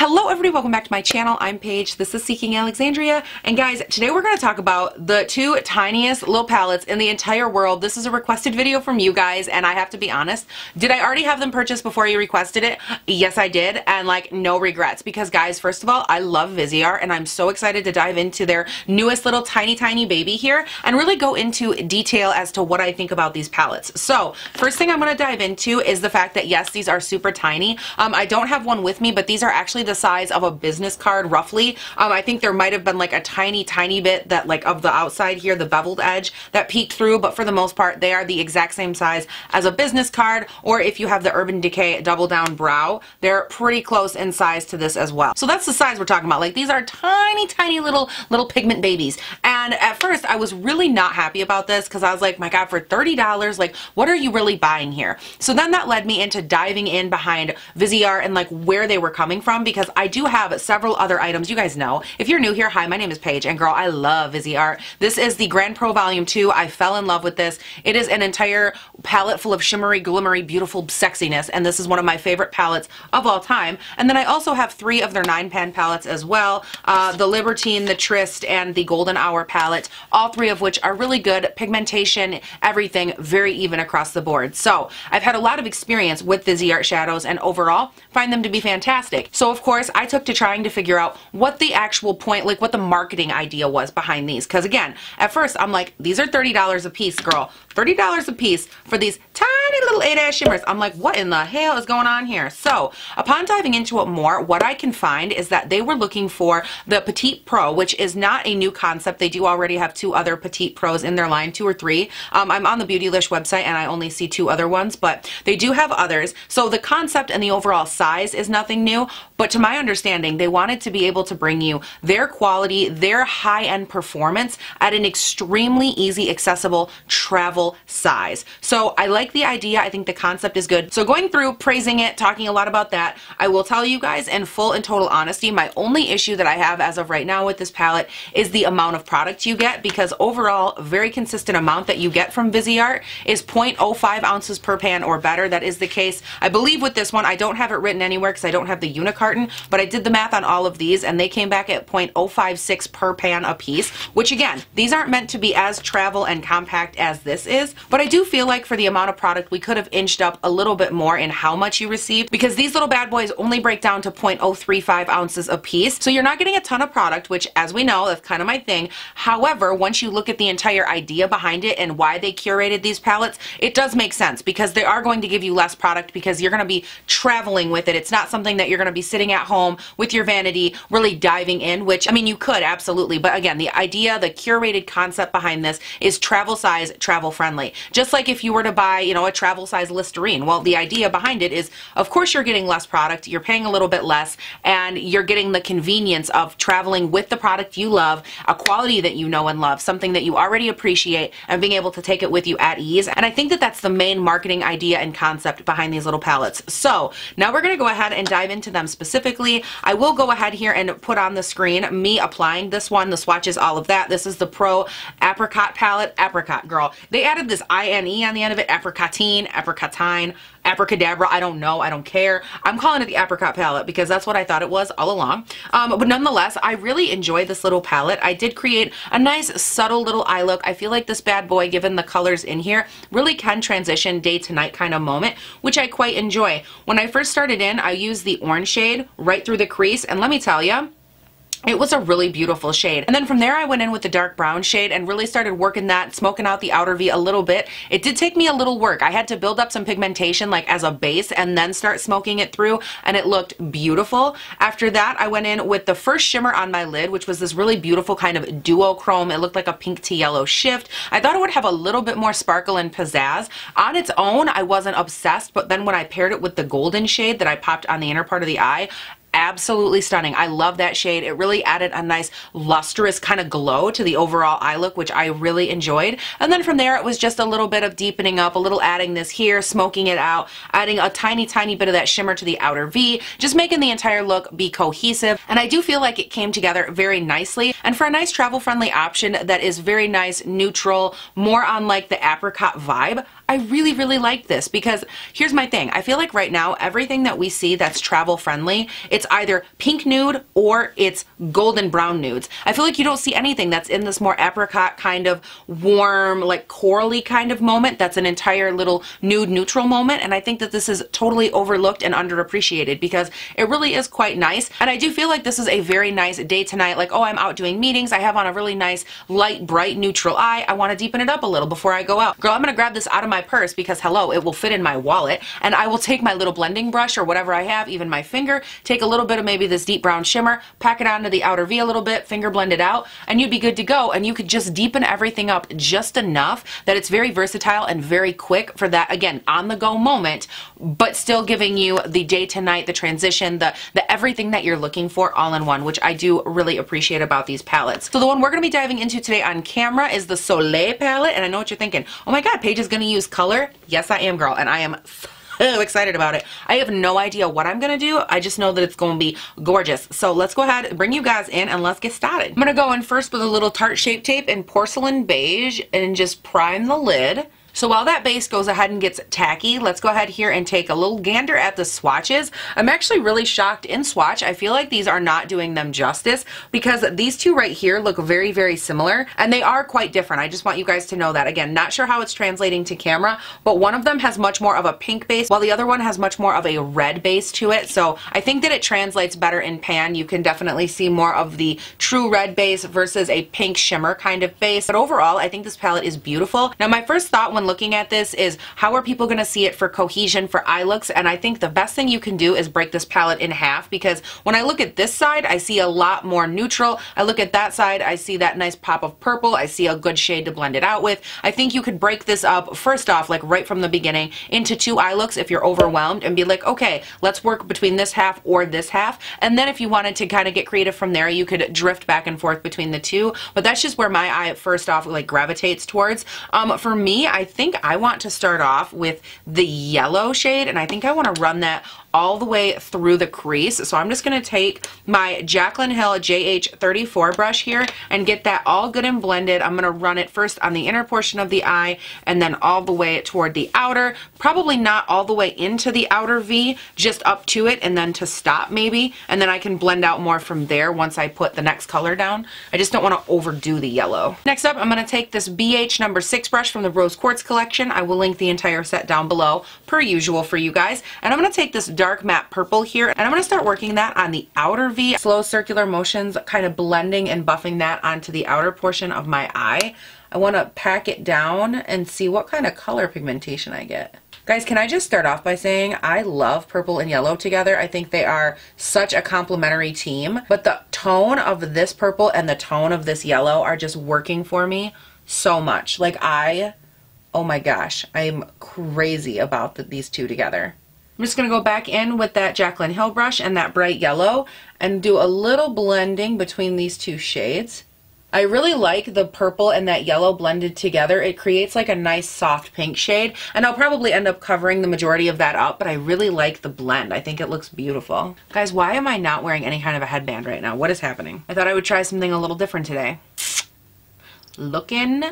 Hello everybody, welcome back to my channel. I'm Paige, this is Seeking Alexandria, and guys, today we're going to talk about the two tiniest little palettes in the entire world. This is a requested video from you guys, and I have to be honest, did I already have them purchased before you requested it? Yes, I did, and like, no regrets, because guys, first of all, I love Viseart, and I'm so excited to dive into their newest little tiny baby here, and really go into detail as to what I think about these palettes. So, first thing I'm going to dive into is the fact that yes, these are super tiny. I don't have one with me, but these are actually the size of a business card roughly. I think there might have been like a tiny bit that like of the outside here, the beveled edge that peeked through, but for the most part they are the exact same size as a business card, or if you have the Urban Decay Double Down Brow, they're pretty close in size to this as well. So that's the size we're talking about. Like, these are tiny little pigment babies, and at first I was really not happy about this because I was like, my god, for $30, like, what are you really buying here? So then that led me into diving in behind Viseart and like where they were coming from, because I do have several other items. You guys know, if you're new here, hi, my name is Paige, and girl, I love Viseart. This is the Grand Pro Volume 2. I fell in love with this. It is an entire palette full of shimmery, glimmery, beautiful sexiness, and this is one of my favorite palettes of all time. And then I also have 3 of their 9-pan palettes as well, the Libertine, the Tryst, and the Golden Hour palette, all 3 of which are really good. Pigmentation, everything, very even across the board. So I've had a lot of experience with Viseart shadows, and overall find them to be fantastic. So of course I took to trying to figure out what the actual point, like what the marketing idea was behind these, because again, at first I'm like, these are $30 a piece, girl. $30 a piece for these tiny little 8-ash shimmers. I'm like, what in the hell is going on here? So upon diving into it more, what I can find is that they were looking for the Petite Pro, which is not a new concept. They do already have 2 other Petite Pros in their line, 2 or 3. I'm on the Beautylish website and I only see 2 other ones, but they do have others. So the concept and the overall size is nothing new, but to my understanding, they wanted to be able to bring you their quality, their high-end performance at an extremely easy, accessible travel size. So I like the idea. I think the concept is good. So going through, praising it, talking a lot about that, I will tell you guys in full and total honesty, my only issue that I have as of right now with this palette is the amount of product you get, because overall, very consistent amount that you get from Viseart is 0.05 ounces per pan or better. That is the case, I believe, with this one. I don't have it written anywhere because I don't have the unicarton, but I did the math on all of these and they came back at 0.056 per pan a piece, which again, these aren't meant to be as travel and compact as this is, but I do feel like for the amount of product we could have inched up a little bit more in how much you received, because these little bad boys only break down to 0.035 ounces a piece, so you're not getting a ton of product, which, as we know, that's kind of my thing. However, once you look at the entire idea behind it and why they curated these palettes, it does make sense, because they are going to give you less product because you're going to be traveling with it. It's not something that you're going to be sitting at home with your vanity really diving in, which, I mean, you could absolutely, but again, the idea, the curated concept behind this is travel size, travel friendly. Just like if you were to buy, you know, a travel size Listerine. Well, the idea behind it is, of course, you're getting less product, you're paying a little bit less, and you're getting the convenience of traveling with the product you love, a quality that you know and love, something that you already appreciate, and being able to take it with you at ease. And I think that that's the main marketing idea and concept behind these little palettes. So now we're going to go ahead and dive into them specifically. I will go ahead here and put on the screen me applying this one, the swatches, all of that. This is the Pro Apricot palette. Apricot, girl. They added this I-N-E on the end of it. Apricotine, apricotine, abracadabra, I don't know, I don't care. I'm calling it the Apricot palette because that's what I thought it was all along. But nonetheless, I really enjoy this little palette. I did create a nice subtle little eye look. I feel like this bad boy, given the colors in here, really can transition day to night kind of moment, which I quite enjoy. When I first started in, I used the orange shade right through the crease, and let me tell you, it was a really beautiful shade. And then from there I went in with the dark brown shade and really started working that, smoking out the outer V a little bit. It did take me a little work. I had to build up some pigmentation like as a base and then start smoking it through, and it looked beautiful. After that I went in with the first shimmer on my lid, which was this really beautiful kind of duochrome. It looked like a pink to yellow shift. I thought it would have a little bit more sparkle and pizzazz. On its own I wasn't obsessed, but then when I paired it with the golden shade that I popped on the inner part of the eye, absolutely stunning. I love that shade. It really added a nice lustrous kind of glow to the overall eye look, which I really enjoyed. And then from there it was just a little bit of deepening up, a little adding this here, smoking it out, adding a tiny bit of that shimmer to the outer V, just making the entire look be cohesive. And I do feel like it came together very nicely. And for a nice travel friendly option that is very nice, neutral, more on like the apricot vibe, I really, really like this because here's my thing. I feel like right now, everything that we see that's travel friendly, it's either pink nude or it's golden brown nudes. I feel like you don't see anything that's in this more apricot kind of warm, like corally kind of moment. That's an entire little nude neutral moment. And I think that this is totally overlooked and underappreciated because it really is quite nice. And I do feel like this is a very nice day tonight. Like, oh, I'm out doing meetings. I have on a really nice light, bright, neutral eye. I want to deepen it up a little before I go out. Girl, I'm going to grab this out of my purse because hello, it will fit in my wallet. And I will take my little blending brush or whatever I have, even my finger, take a little bit of maybe this deep brown shimmer, pack it onto the outer V a little bit, finger blend it out, and you'd be good to go. And you could just deepen everything up just enough that it's very versatile and very quick for that, again, on the go moment, but still giving you the day to night, the transition, the everything that you're looking for all in one, which I do really appreciate about these palettes. So the one we're going to be diving into today on camera is the Soleil palette. And I know what you're thinking. Oh my God, Paige is going to use color. Yes, I am, girl. And I am so excited about it. I have no idea what I'm going to do. I just know that it's going to be gorgeous. So let's go ahead, bring you guys in, and let's get started. I'm going to go in first with a little Tarte Shape Tape in Porcelain Beige and just prime the lid. So while that base goes ahead and gets tacky, let's go ahead here and take a little gander at the swatches. I'm actually really shocked in swatch. I feel like these are not doing them justice because these two right here look very, very similar and they are quite different. I just want you guys to know that. Again, not sure how it's translating to camera, but one of them has much more of a pink base while the other one has much more of a red base to it. So I think that it translates better in pan. You can definitely see more of the true red base versus a pink shimmer kind of base. But overall, I think this palette is beautiful. Now, my first thought when looking at this is how are people going to see it for cohesion for eye looks, and I think the best thing you can do is break this palette in half because when I look at this side I see a lot more neutral. I look at that side, I see that nice pop of purple, I see a good shade to blend it out with. I think you could break this up first off, like right from the beginning, into two eye looks if you're overwhelmed and be like, okay, let's work between this half or this half, and then if you wanted to kind of get creative from there you could drift back and forth between the two, but that's just where my eye first off like gravitates towards. For me, I think I want to start off with the yellow shade, and I think I want to run that all the way through the crease. So I'm just going to take my Jaclyn Hill JH34 brush here and get that all good and blended. I'm going to run it first on the inner portion of the eye and then all the way toward the outer. Probably not all the way into the outer V, just up to it and then to stop maybe. And then I can blend out more from there once I put the next color down. I just don't want to overdo the yellow. Next up, I'm going to take this BH number 6 brush from the Rose Quartz collection. I will link the entire set down below per usual for you guys. And I'm going to take this dark matte purple here and I'm going to start working that on the outer V. Slow circular motions, kind of blending and buffing that onto the outer portion of my eye. I want to pack it down and see what kind of color pigmentation I get. Guys, can I just start off by saying I love purple and yellow together. I think they are such a complementary team, but the tone of this purple and the tone of this yellow are just working for me so much. Like oh my gosh, I'm crazy about these two together. I'm just going to go back in with that Jaclyn Hill brush and that bright yellow and do a little blending between these two shades. I really like the purple and that yellow blended together. It creates like a nice soft pink shade, and I'll probably end up covering the majority of that up, but I really like the blend. I think it looks beautiful. Guys, why am I not wearing any kind of a headband right now? What is happening? I thought I would try something a little different today. Looking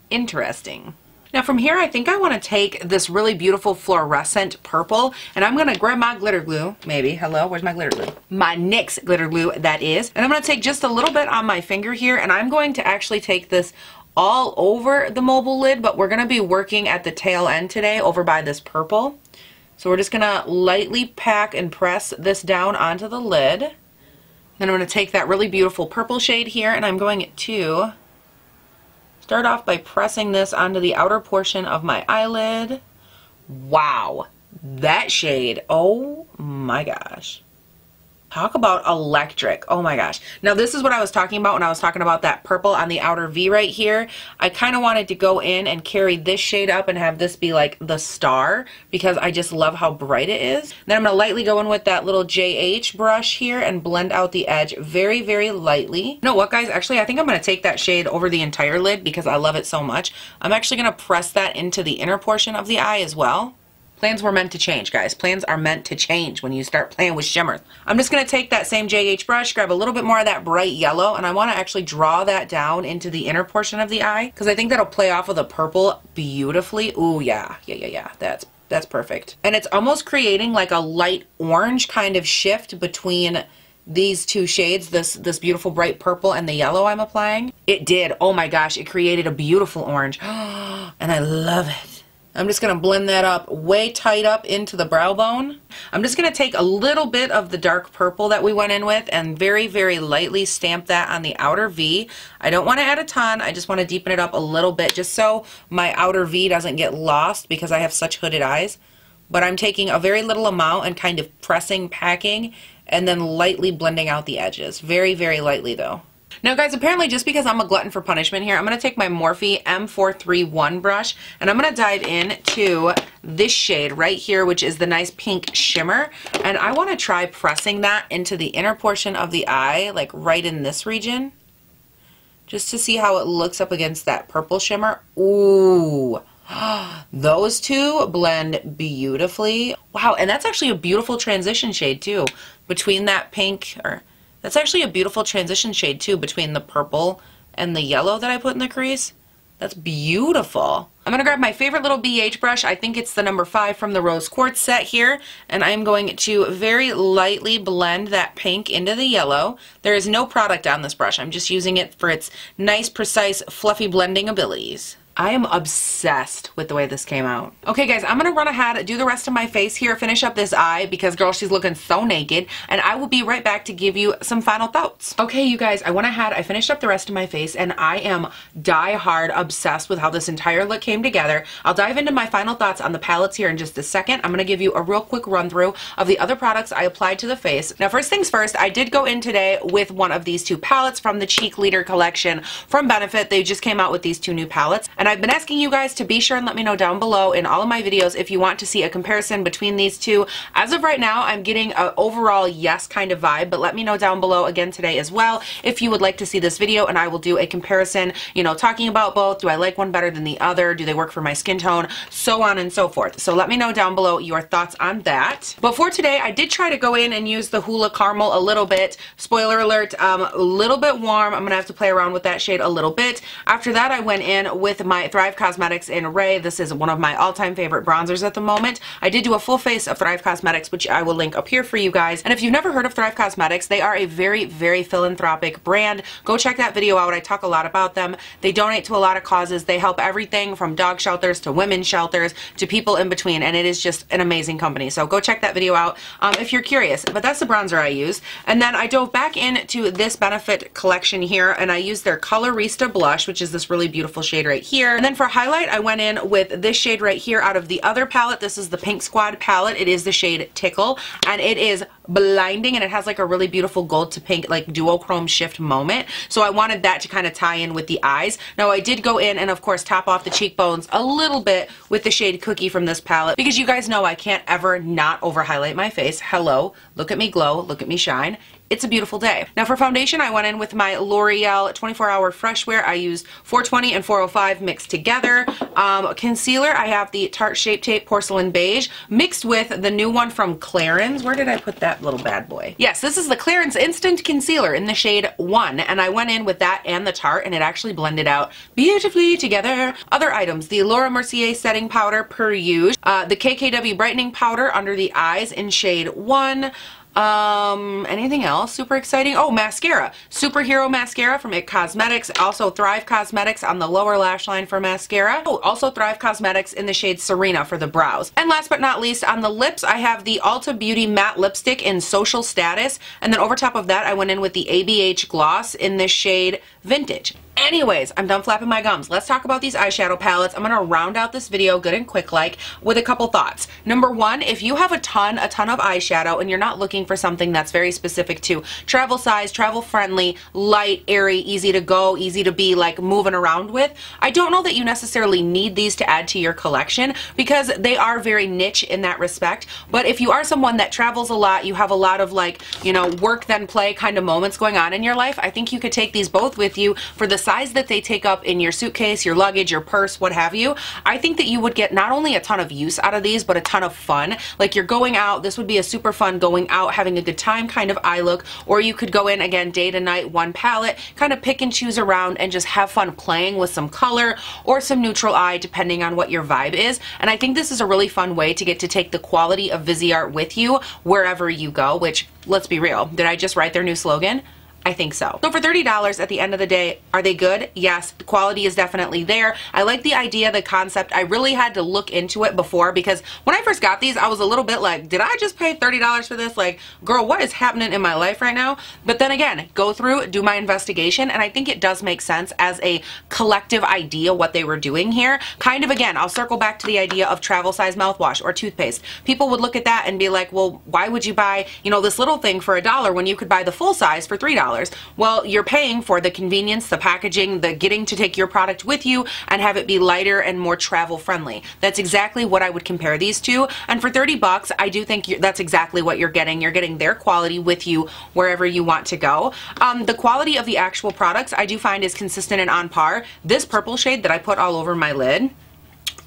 interesting. Now from here, I think I want to take this really beautiful fluorescent purple, and I'm going to grab my glitter glue, maybe. Hello, where's my glitter glue? My NYX glitter glue, that is. And I'm going to take just a little bit on my finger here, and I'm going to actually take this all over the mobile lid, but we're going to be working at the tail end today over by this purple. So we're just going to lightly pack and press this down onto the lid. Then I'm going to take that really beautiful purple shade here, and I'm going to start off by pressing this onto the outer portion of my eyelid. Wow, that shade, oh my gosh. Talk about electric. Oh my gosh. Now this is what I was talking about when I was talking about that purple on the outer V right here. I kind of wanted to go in and carry this shade up and have this be like the star because I just love how bright it is. Then I'm going to lightly go in with that little JH brush here and blend out the edge very, very lightly. You know what, guys? Actually, I think I'm going to take that shade over the entire lid because I love it so much. I'm actually going to press that into the inner portion of the eye as well. Plans were meant to change, guys. Plans are meant to change when you start playing with shimmer. I'm just going to take that same JH brush, grab a little bit more of that bright yellow, and I want to actually draw that down into the inner portion of the eye because I think that'll play off of the purple beautifully. Ooh, yeah. That's perfect. And it's almost creating like a light orange kind of shift between these two shades, this beautiful bright purple and the yellow I'm applying. It did. Oh my gosh, it created a beautiful orange. And I love it. I'm just going to blend that up way tight up into the brow bone. I'm just going to take a little bit of the dark purple that we went in with and very, very lightly stamp that on the outer V. I don't want to add a ton. I just want to deepen it up a little bit just so my outer V doesn't get lost because I have such hooded eyes. But I'm taking a very little amount and kind of pressing, packing, and then lightly blending out the edges. Very, very lightly though. Now guys, apparently just because I'm a glutton for punishment here, I'm going to take my Morphe M431 brush and I'm going to dive into this shade right here, which is the nice pink shimmer. And I want to try pressing that into the inner portion of the eye, like right in this region, just to see how it looks up against that purple shimmer. Ooh. Those two blend beautifully. Wow, and that's actually a beautiful transition shade too between that pink, or that's actually a beautiful transition shade too between the purple and the yellow that I put in the crease. That's beautiful. I'm going to grab my favorite little BH brush. I think it's the number 5 from the Rose Quartz set here. And I'm going to very lightly blend that pink into the yellow. There is no product on this brush. I'm just using it for its nice, precise, fluffy blending abilities. I am obsessed with the way this came out. Okay guys, I'm gonna run ahead, do the rest of my face here, finish up this eye because girl, she's looking so naked, and I will be right back to give you some final thoughts. Okay you guys, I went ahead, I finished up the rest of my face, and I am die-hard obsessed with how this entire look came together. I'll dive into my final thoughts on the palettes here in just a second. I'm gonna give you a real quick run through of the other products I applied to the face. Now first things first, I did go in today with one of these two palettes from the Cheekleader collection from Benefit. They just came out with these two new palettes, and I've been asking you guys to be sure and let me know down below in all of my videos if you want to see a comparison between these two. As of right now, I'm getting an overall yes kind of vibe, but let me know down below again today as well if you would like to see this video, and I will do a comparison, you know, talking about both. Do I like one better than the other? Do they work for my skin tone? So on and so forth. So let me know down below your thoughts on that. But for today, I did try to go in and use the Hula Caramel a little bit. Spoiler alert, a little bit warm. I'm gonna have to play around with that shade a little bit. After that, I went in with my Thrive Causemetics in Rhea. This is one of my all-time favorite bronzers at the moment. I did do a full face of Thrive Causemetics, which I will link up here for you guys. And if you've never heard of Thrive Causemetics, they are a very, very philanthropic brand. Go check that video out. I talk a lot about them. They donate to a lot of causes. They help everything from dog shelters to women's shelters to people in between, and it is just an amazing company. So go check that video out if you're curious. But that's the bronzer I use. And then I dove back into this Benefit collection here, and I used their Colorista blush, which is this really beautiful shade right here. And then for highlight, I went in with this shade right here out of the other palette. This is the Pink Squad palette. It is the shade Tickle, and it is blinding, and it has like a really beautiful gold to pink like duochrome shift moment. So I wanted that to kind of tie in with the eyes. Now I did go in and of course top off the cheekbones a little bit with the shade Cookie from this palette, because you guys know I can't ever not over highlight my face. Hello, look at me glow, look at me shine. It's a beautiful day. Now for foundation, I went in with my L'Oreal 24-Hour Fresh Wear. I used 420 and 405 mixed together. Concealer, I have the Tarte Shape Tape Porcelain Beige mixed with the new one from Clarins. Where did I put that little bad boy? Yes, this is the Clarins Instant Concealer in the shade 1, and I went in with that and the Tarte, and it actually blended out beautifully together. Other items, the Laura Mercier Setting Powder per use, the KKW Brightening Powder under the eyes in shade 1, anything else super exciting? Oh, mascara. Superhero mascara from IT Cosmetics. Also Thrive Causemetics on the lower lash line for mascara. Oh, also Thrive Causemetics in the shade Serena for the brows. And last but not least, on the lips, I have the Ulta Beauty Matte Lipstick in Social Status. And then over top of that, I went in with the ABH Gloss in this shade Vintage. Anyways, I'm done flapping my gums. Let's talk about these eyeshadow palettes. I'm going to round out this video good and quick like with a couple thoughts. Number one, if you have a ton of eyeshadow and you're not looking for something that's very specific to travel size, travel friendly, light, airy, easy to go, easy to be like moving around with, I don't know that you necessarily need these to add to your collection because they are very niche in that respect. But if you are someone that travels a lot, you have a lot of like, you know, work then play kind of moments going on in your life, I think you could take these both with you for the size that they take up in your suitcase, your luggage, your purse, what have you, I think that you would get not only a ton of use out of these, but a ton of fun. Like you're going out, this would be a super fun going out, having a good time kind of eye look, or you could go in again day to night, one palette, kind of pick and choose around and just have fun playing with some color or some neutral eye depending on what your vibe is. And I think this is a really fun way to get to take the quality of Viseart with you wherever you go, which, let's be real, did I just write their new slogan? I think so. So for $30 at the end of the day, are they good? Yes, the quality is definitely there. I like the idea, the concept. I really had to look into it before because when I first got these, I was a little bit like, did I just pay $30 for this? Like, girl, what is happening in my life right now? But then again, go through, do my investigation, and I think it does make sense as a collective idea what they were doing here. Kind of, again, I'll circle back to the idea of travel size mouthwash or toothpaste. People would look at that and be like, well, why would you buy, you know, this little thing for $1 when you could buy the full size for $3? Well, you're paying for the convenience, the packaging, the getting to take your product with you and have it be lighter and more travel friendly. That's exactly what I would compare these to. And for 30 bucks, I do think that's exactly what you're getting. You're getting their quality with you wherever you want to go. The quality of the actual products I do find is consistent and on par. This purple shade that I put all over my lid,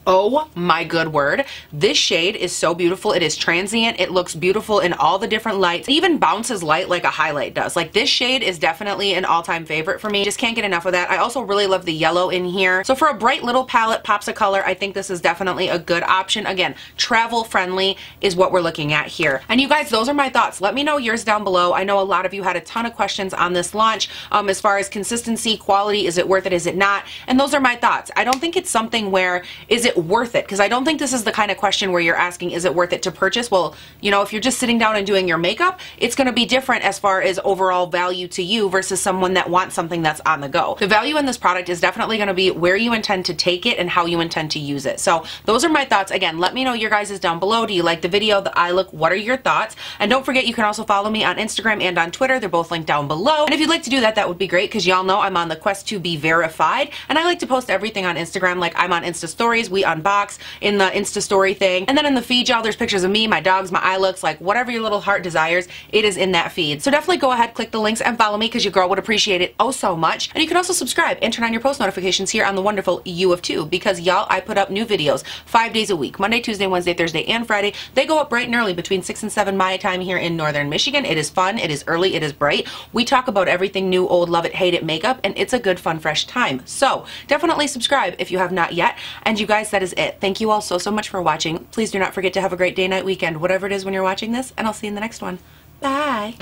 oh my good word. This shade is so beautiful. It is transient. It looks beautiful in all the different lights. It even bounces light like a highlight does. Like this shade is definitely an all-time favorite for me. Just can't get enough of that. I also really love the yellow in here. So for a bright little palette, pops of color, I think this is definitely a good option. Again, travel friendly is what we're looking at here. And you guys, those are my thoughts. Let me know yours down below. I know a lot of you had a ton of questions on this launch as far as consistency, quality, is it worth it, is it not? And those are my thoughts. I don't think it's something where, is it worth it? Because I don't think this is the kind of question where you're asking, is it worth it to purchase? Well, you know, if you're just sitting down and doing your makeup, it's going to be different as far as overall value to you versus someone that wants something that's on the go. The value in this product is definitely going to be where you intend to take it and how you intend to use it. So those are my thoughts. Again, let me know your guys' down below. Do you like the video, the eye look? What are your thoughts? And don't forget, you can also follow me on Instagram and on Twitter. They're both linked down below. And if you'd like to do that, that would be great because y'all know I'm on the quest to be verified. And I like to post everything on Instagram. Like I'm on Insta Stories, we unbox in the Insta Story thing. And then in the feed, y'all, there's pictures of me, my dogs, my eye looks, like whatever your little heart desires, it is in that feed. So definitely go ahead, click the links and follow me because your girl would appreciate it oh so much. And you can also subscribe and turn on your post notifications here on the wonderful U of 2 because y'all, I put up new videos 5 days a week, Monday, Tuesday, Wednesday, Thursday, and Friday. They go up bright and early between 6 and 7 my time here in Northern Michigan. It is fun, it is early, it is bright. We talk about everything new, old, love it, hate it, makeup, and it's a good, fun, fresh time. So definitely subscribe if you have not yet. And you guys, that is it. Thank you all so much for watching. Please do not forget to have a great day, night, weekend, whatever it is when you're watching this, and I'll see you in the next one. Bye.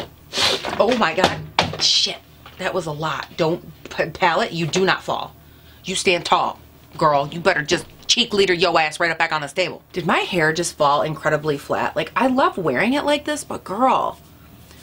Oh my god. Shit. That was a lot. Don't, palette, you do not fall. You stand tall. Girl, you better just cheek leader yo ass right up back on this table. Did my hair just fall incredibly flat? Like, I love wearing it like this, but girl,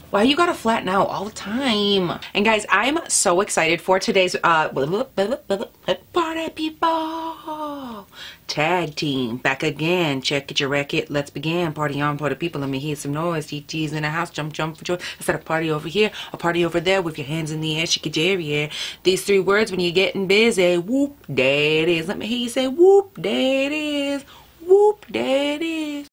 why you gotta flatten out all the time? And guys, I'm so excited for today's party people. Tag team back again. Check it your racket. Let's begin. Party on, party people. Let me hear some noise. TT's in the house. Jump, jump for joy. Instead of party over here, a party over there with your hands in the air. Shake your derriere. These 3 words when you're getting busy. Whoop, there it is. Let me hear you say whoop, there it is. Whoop, there it is.